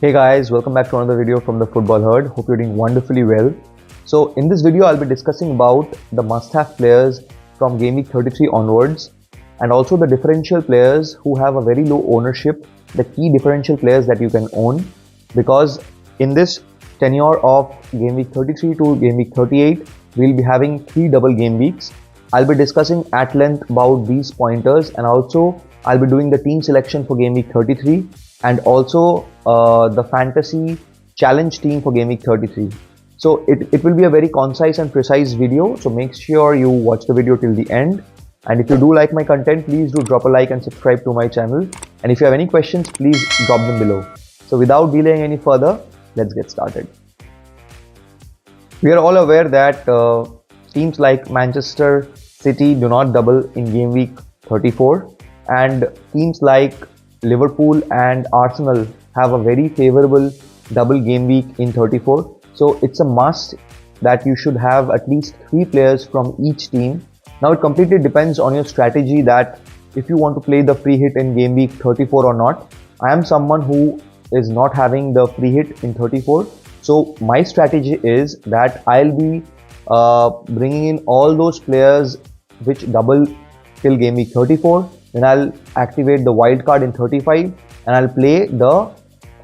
Hey guys, welcome back to another video from the Football Herd. Hope you're doing wonderfully well. So in this video, I'll be discussing about the must-have players from Game Week 33 onwards, and also the differential players who have a very low ownership, the key differential players that you can own, because in this tenure of Game Week 33 to Game Week 38, we'll be having 3 double game weeks. I'll be discussing at length about these pointers, and also I'll be doing the team selection for Game Week 33 and also the fantasy challenge team for Game Week 33. So it will be a very concise and precise video, so make sure you watch the video till the end. And if you do like my content, please do drop a like and subscribe to my channel. And if you have any questions, please drop them below. So without delaying any further, let's get started. We are all aware that teams like Manchester City do not double in Game Week 34, and teams like Liverpool and Arsenal have a very favorable double game week in 34. So it's a must that you should have at least 3 players from each team. Now it completely depends on your strategy, that if you want to play the free hit in game week 34 or not. I am someone who is not having the free hit in 34. So my strategy is that I'll be bringing in all those players which double till game week 34. Then I'll activate the wild card in 35 and I'll play the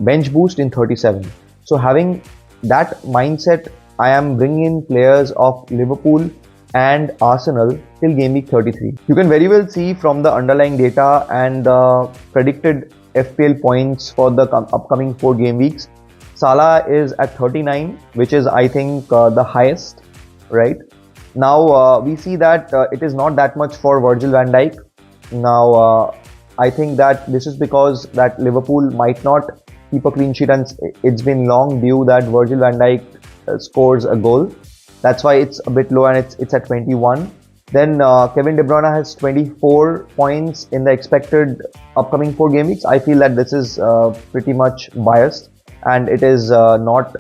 bench boost in 37. So having that mindset, I am bringing in players of Liverpool and Arsenal till game week 33. You can very well see from the underlying data and the predicted FPL points for the upcoming 4 game weeks. Salah is at 39, which is I think the highest, right? Now we see that it is not that much for Virgil van Dijk. Now I think that this is because that Liverpool might not keep a clean sheet, and it's been long due that Virgil van Dijk scores a goal. That's why it's a bit low, and it's at 21. Then Kevin De Bruyne has 24 points in the expected upcoming 4 game weeks. I feel that this is pretty much biased and it is not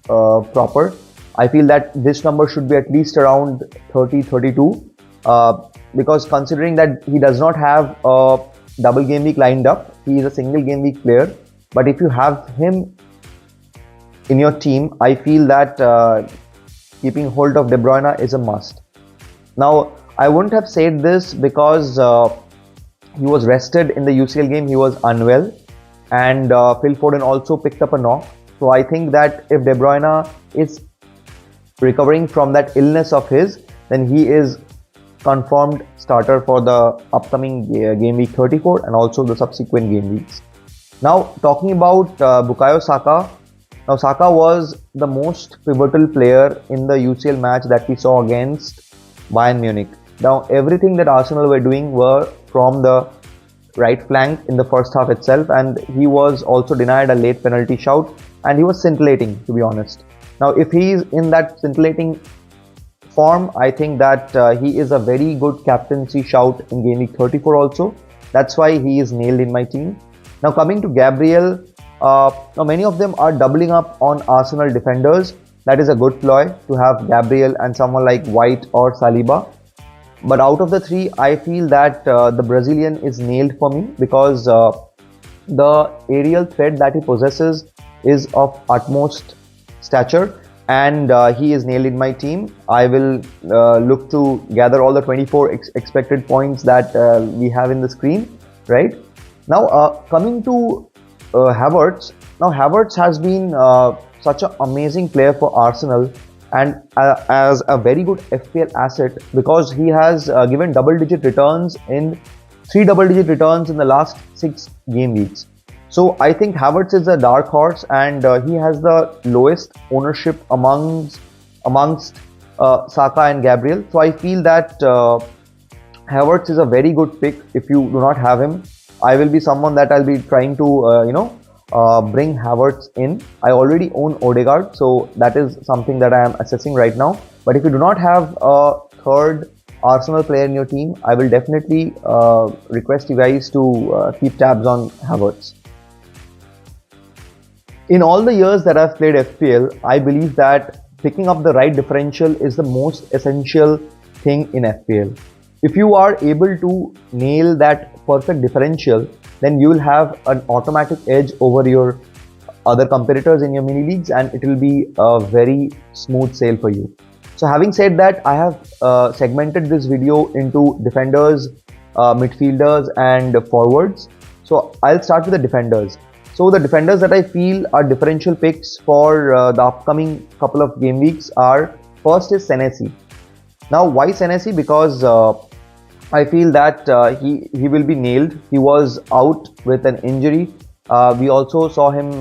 proper. I feel that this number should be at least around 30-32. Because considering that he does not have a double game week lined up, he is a single game week player. But if you have him in your team, I feel that keeping hold of De Bruyne is a must. Now, I wouldn't have said this because he was rested in the UCL game, he was unwell, and Phil Foden also picked up a knock. So I think that if De Bruyne is recovering from that illness of his, then he is confirmed starter for the upcoming game week 34 and also the subsequent game weeks. Now talking about Bukayo Saka. Now Saka was the most pivotal player in the UCL match that we saw against Bayern Munich. Now everything that Arsenal were doing were from the right flank in the first half itself, and he was also denied a late penalty shout, and he was scintillating, to be honest. Now if he is in that scintillating form, I think that he is a very good captaincy shout in game week 34 also. That's why he is nailed in my team. Now coming to Gabriel, now many of them are doubling up on Arsenal defenders. That is a good ploy to have Gabriel and someone like White or Saliba. But out of the 3, I feel that the Brazilian is nailed for me, because the aerial threat that he possesses is of utmost stature, and he is nailed in my team. I will look to gather all the 24 expected points that we have in the screen, right? Now coming to Havertz. Now Havertz has been such an amazing player for Arsenal, and as a very good FPL asset, because he has given double-digit returns in 3 double-digit returns in the last 6 game weeks. So I think Havertz is a dark horse, and he has the lowest ownership amongst Saka and Gabriel. So I feel that Havertz is a very good pick. If you do not have him, I will be someone that I'll be trying to bring Havertz in. I already own Odegaard, so that is something that I am assessing right now. But if you do not have a third Arsenal player in your team, I will definitely request you guys to keep tabs on Havertz. In all the years that I've played FPL, I believe that picking up the right differential is the most essential thing in FPL. If you are able to nail that perfect differential, then you will have an automatic edge over your other competitors in your mini leagues, and it will be a very smooth sail for you. So having said that, I have segmented this video into defenders, midfielders and forwards. So I'll start with the defenders. So the defenders that I feel are differential picks for the upcoming couple of game weeks are, first is Senesi. Now why Senesi? Because I feel that he will be nailed. He was out with an injury. We also saw him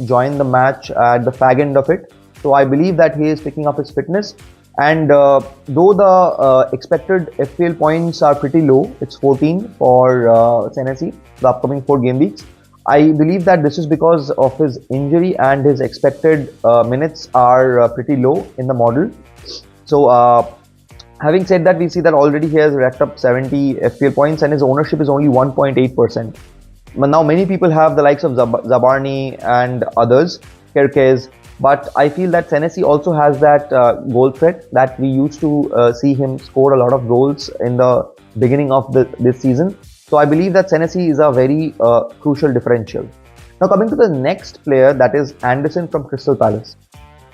join the match at the fag end of it. So I believe that he is picking up his fitness. And though the expected FPL points are pretty low, it's 14 for Senesi, the upcoming 4 game weeks. I believe that this is because of his injury, and his expected minutes are pretty low in the model. So having said that, we see that already he has racked up 70 FPL points and his ownership is only 1.8%. Now many people have the likes of Zabarni and others, Kirkez, but I feel that Senesi also has that goal threat that we used to see him score a lot of goals in the beginning of this season. So I believe that Senesi is a very crucial differential. Now coming to the next player, that is Anderson from Crystal Palace.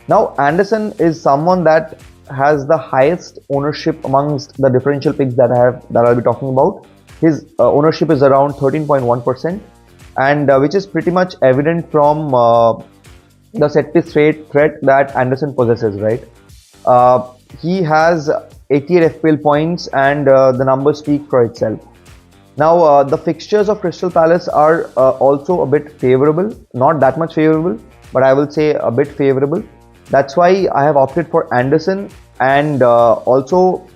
Now Anderson is someone that has the highest ownership amongst the differential picks that I'll be talking about. His ownership is around 13.1%, and which is pretty much evident from the set piece threat that Anderson possesses, right? He has 88 FPL points, and the numbers speak for itself. Now the fixtures of Crystal Palace are also a bit favorable, not that much favorable, but I will say a bit favorable. That's why I have opted for Anderson, and also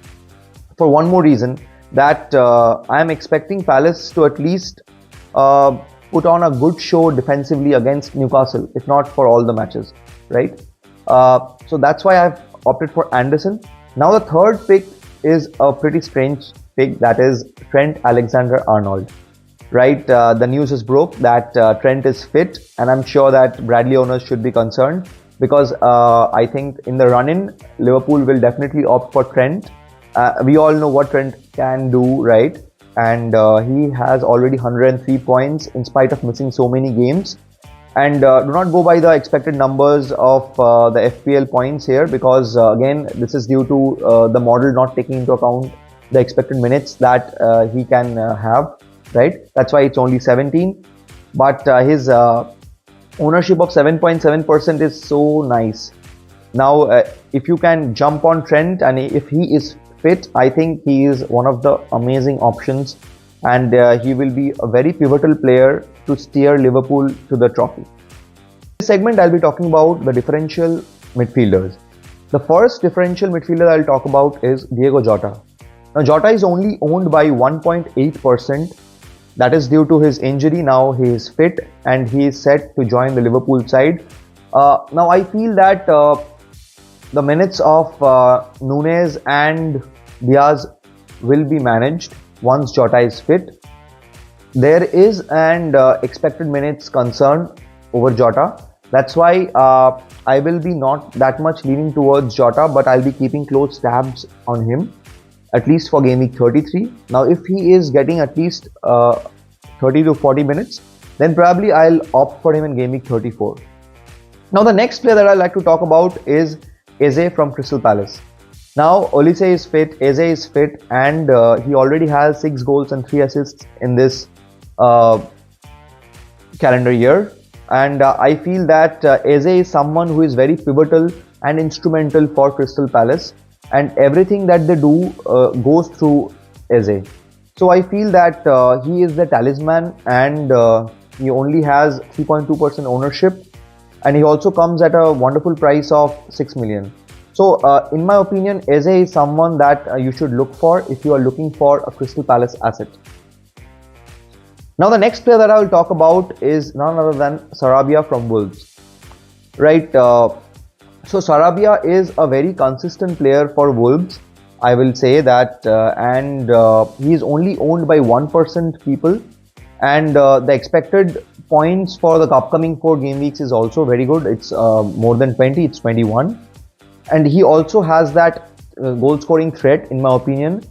for one more reason, that I am expecting Palace to at least put on a good show defensively against Newcastle, if not for all the matches, right? So that's why I've opted for Anderson. Now the third pick is a pretty strange pick, that is Trent Alexander-Arnold, right? The news is broke that Trent is fit, and I'm sure that Bradley owners should be concerned, because I think in the run-in, Liverpool will definitely opt for Trent. We all know what Trent can do, right? And he has already 103 points in spite of missing so many games. And do not go by the expected numbers of the FPL points here, because again, this is due to the model not taking into account the expected minutes that he can have, right? That's why it's only 17. But his ownership of 7.7% is so nice. Now, if you can jump on Trent, and if he is fit, I think he is one of the amazing options, and he will be a very pivotal player to steer Liverpool to the trophy. In this segment, I'll be talking about the differential midfielders. The first differential midfielder I'll talk about is Diego Jota. Now, Jota is only owned by 1.8%. That is due to his injury. Now he is fit and he is set to join the Liverpool side. Now I feel that the minutes of Nunes and Diaz will be managed once Jota is fit. There is an expected minutes concern over Jota. That's why I will be not that much leaning towards Jota, but I'll be keeping close tabs on him, at least for game week 33. Now if he is getting at least 30 to 40 minutes, then probably I'll opt for him in game week 34. Now the next player that I'd like to talk about is Eze from Crystal Palace. Now Olise is fit, Eze is fit, and he already has 6 goals and 3 assists in this calendar year. And I feel that Eze is someone who is very pivotal and instrumental for Crystal Palace, and everything that they do goes through Eze. So I feel that he is the talisman, and he only has 3.2% ownership, and he also comes at a wonderful price of 6 million. So in my opinion, Eze is someone that you should look for if you are looking for a Crystal Palace asset. Now the next player that I will talk about is none other than Sarabia from Wolves, right? So Sarabia is a very consistent player for Wolves, I will say that, and he is only owned by 1% people, and the expected points for the upcoming 4 game weeks is also very good. It's more than 20, it's 21, and he also has that goal scoring threat, in my opinion.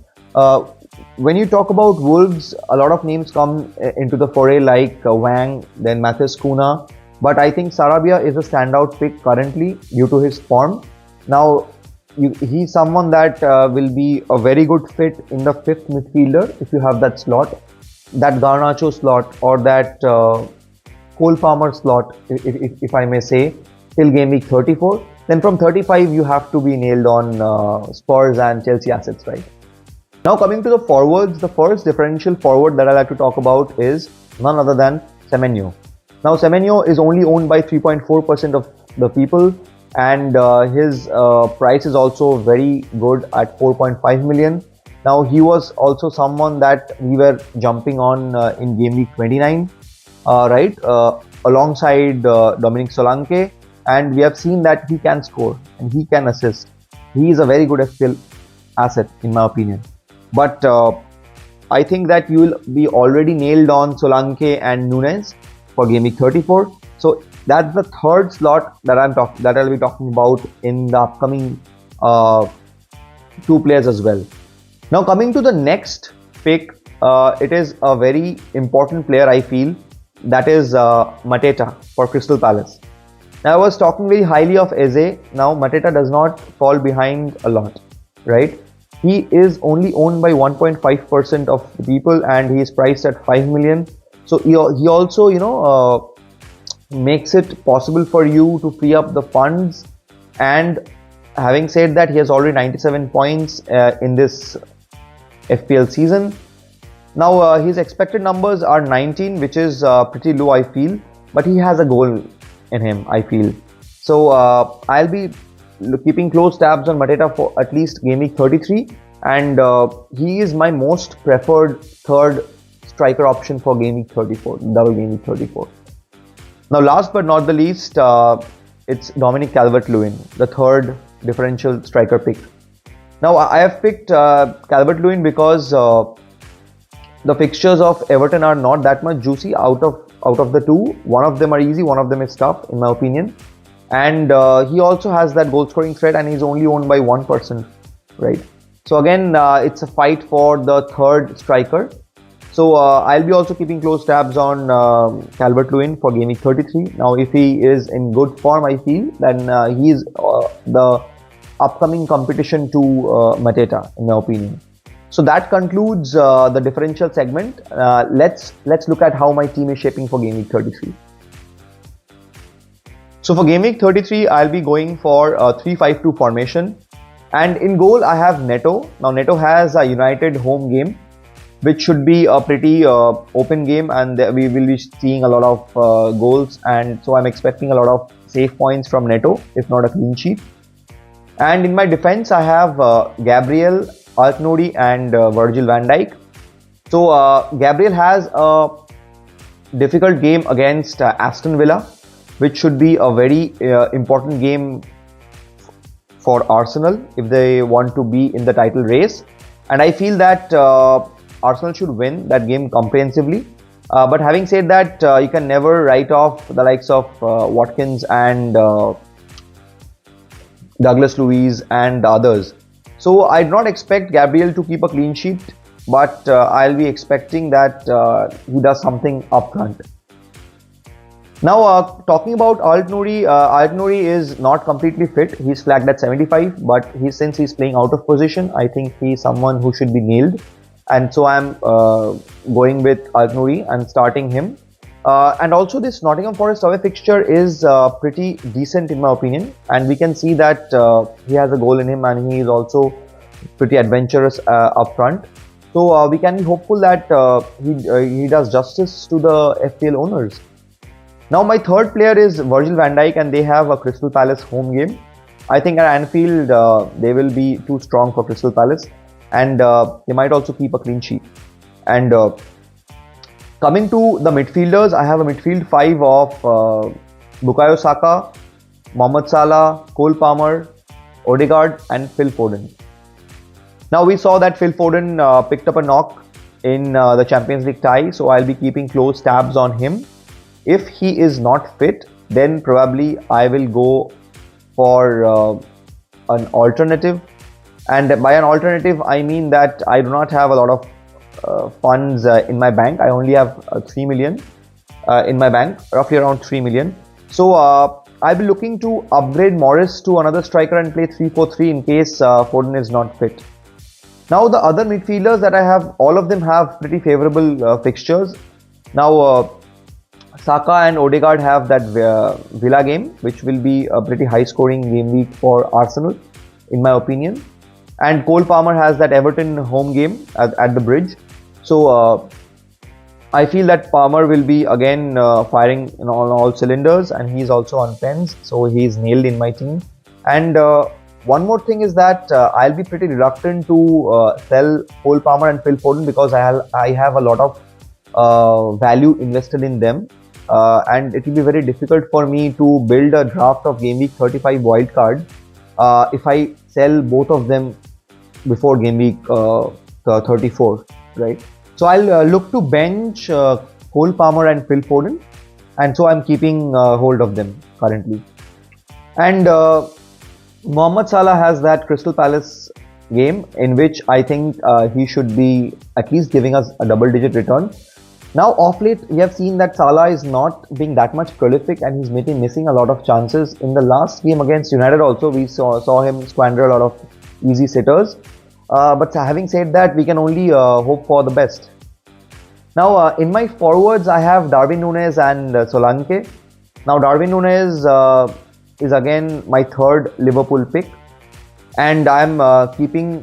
When you talk about Wolves, a lot of names come into the foray, like Wang, then Matheus Cunha, but I think Sarabia is a standout pick currently due to his form. Now, he's someone that will be a very good fit in the fifth midfielder if you have that slot, that Garnacho slot, or that Cole Palmer slot, if I may say, till game week 34. Then from 35, you have to be nailed on Spurs and Chelsea assets, right? Now coming to the forwards, the first differential forward that I like to talk about is none other than Semenyo. Now Semenyo is only owned by 3.4% of the people, and his price is also very good at 4.5 million. Now he was also someone that we were jumping on in game week 29, right, alongside Dominic Solanke, and we have seen that he can score and he can assist. He is a very good FPL asset in my opinion. But I think that you will be already nailed on Solanke and Nunes for game week 34. So that's the third slot that I'll be talking about in the upcoming two players as well. Now coming to the next pick, it is a very important player I feel, that is Mateta for Crystal Palace. Now I was talking very highly of Eze. Now Mateta does not fall behind a lot, right? He is only owned by 1.5% of the people, and he is priced at 5 million. So he also, makes it possible for you to free up the funds. And having said that, he has already 97 points in this FPL season. Now his expected numbers are 19, which is pretty low I feel, but he has a goal in him I feel. So I'll be keeping close tabs on Mateta for at least game week 33, and he is my most preferred third striker option for game week 34, double game week 34. Now last but not the least, it's Dominic Calvert-Lewin, the third differential striker pick. Now I have picked Calvert-Lewin because the fixtures of Everton are not that much juicy. Out of the two, one of them are easy, one of them is tough in my opinion. And he also has that goal scoring threat, and he's only owned by 1%, right? So again, it's a fight for the third striker. So I'll be also keeping close tabs on Calvert-Lewin for game week 33. Now if he is in good form, I feel, then he is the upcoming competition to Mateta in my opinion. So that concludes the differential segment. Let's look at how my team is shaping for game week 33. So for game week 33, I'll be going for a 3-5-2 formation, and in goal I have Neto. Now Neto has a United home game, which should be a pretty open game, and we will be seeing a lot of goals, and so I'm expecting a lot of save points from Neto, if not a clean sheet. And in my defense, I have Gabriel, Altnodi and Virgil van Dijk. So Gabriel has a difficult game against Aston Villa, which should be a very important game for Arsenal if they want to be in the title race. And I feel that Arsenal should win that game comprehensively. But having said that, you can never write off the likes of Watkins and Douglas Luiz and the others. So I do not expect Gabriel to keep a clean sheet, but I'll be expecting that he does something up front. Now talking about Altnuri is not completely fit. He's flagged at 75, but since he's playing out of position, I think he's someone who should be nailed. And so I'm going with Altnuri and starting him. And also this Nottingham Forest away fixture is pretty decent in my opinion, and we can see that he has a goal in him, and he is also pretty adventurous up front. So we can be hopeful that he does justice to the FPL owners. Now my third player is Virgil van Dijk, and they have a Crystal Palace home game. I think at Anfield they will be too strong for Crystal Palace, and they might also keep a clean sheet. And coming to the midfielders, I have a midfield five of Bukayo Saka, Mohamed Salah, Cole Palmer, Odegaard and Phil Foden. Now we saw that Phil Foden picked up a knock in the Champions League tie, so I'll be keeping close tabs on him. If he is not fit, then probably I will go for an alternative. And by an alternative, I mean that I do not have a lot of funds in my bank. I only have 3 million in my bank, roughly around 3 million. So I'll be looking to upgrade Morris to another striker and play 3-4-3 in case Foden is not fit. Now the other midfielders that I have, all of them have pretty favorable fixtures. Now Saka and Odegaard have that Villa game, which will be a pretty high-scoring game week for Arsenal, in my opinion. And Cole Palmer has that Everton home game at the Bridge. So I feel that Palmer will be again firing on all cylinders, and he's also on pens, so he's nailed in my team. And one more thing is that I'll be pretty reluctant to sell Cole Palmer and Phil Foden because I have a lot of value invested in them. And it will be very difficult for me to build a draft of game week 35 wildcard if I sell both of them before game week 34, right? So I'll look to bench Cole Palmer and Phil Foden, and so I'm keeping hold of them currently. And Mohamed Salah has that Crystal Palace game in which I think he should be at least giving us a double-digit return. Now, off late, we have seen that Salah is not being that much prolific and he's missing a lot of chances. In the last game against United also, we saw him squander a lot of easy sitters. But having said that, we can only hope for the best. Now, in my forwards, I have Darwin Núñez and Solanke. Now, Darwin Núñez is again my third Liverpool pick. And I'm keeping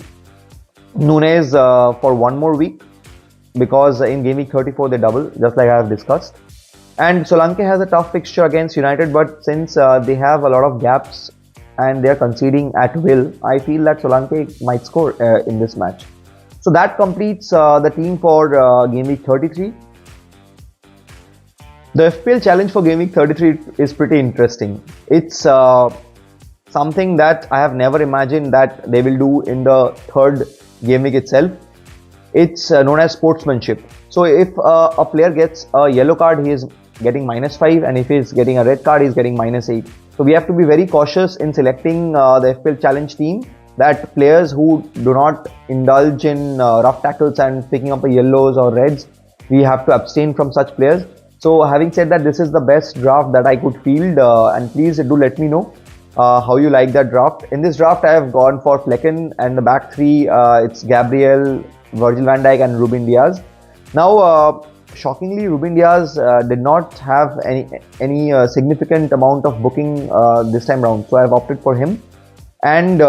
Núñez for one more week, because in game week 34 they double, just like I have discussed. And Solanke has a tough fixture against United, but since they have a lot of gaps and they are conceding at will, I feel that Solanke might score in this match. So that completes the team for game week 33. The FPL challenge for game week 33 is pretty interesting. It's something that I have never imagined that they will do in the third game week itself. It's known as sportsmanship. So if a player gets a yellow card, he is getting -5, and if he is getting a red card, he is getting -8. So we have to be very cautious in selecting the FPL challenge team, that players who do not indulge in rough tackles and picking up yellows or reds, we have to abstain from such players. So having said that, this is the best draft that I could field, and please do let me know how you like that draft. In this draft, I have gone for Flecken, and the back three, it's Gabriel, Virgil van Dijk and Ruben Diaz. Now, shockingly, Ruben Diaz did not have any significant amount of booking this time round, so I have opted for him. And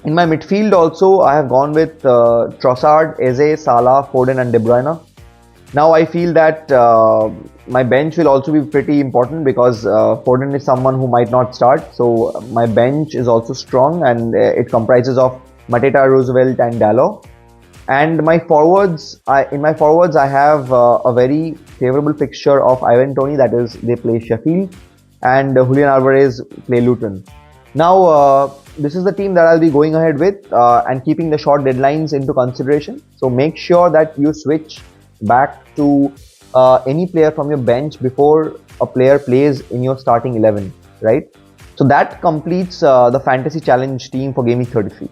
in my midfield also, I have gone with Trossard, Eze, Salah, Foden and De Bruyne. Now I feel that my bench will also be pretty important, because Foden is someone who might not start. So my bench is also strong, and it comprises of Mateta, Roosevelt and Dalot. And my forwards, in my forwards, I have a very favorable fixture of Ivan Toney, that is, they play Sheffield, and Julian Alvarez play Luton. Now, this is the team that I'll be going ahead with, and keeping the short deadlines into consideration. So make sure that you switch back to any player from your bench before a player plays in your starting 11, right? So that completes the fantasy challenge team for Game Week 33.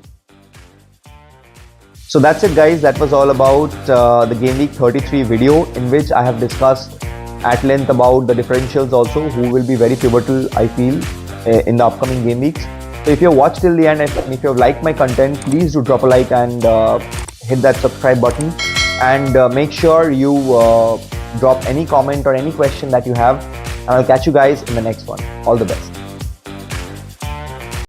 So that's it, guys. That was all about the Game Week 33 video, in which I have discussed at length about the differentials also, who will be very pivotal, I feel, in the upcoming game weeks. So if you have watched till the end, and if you have liked my content, please do drop a like and hit that subscribe button, and make sure you drop any comment or any question that you have, and I'll catch you guys in the next one. All the best.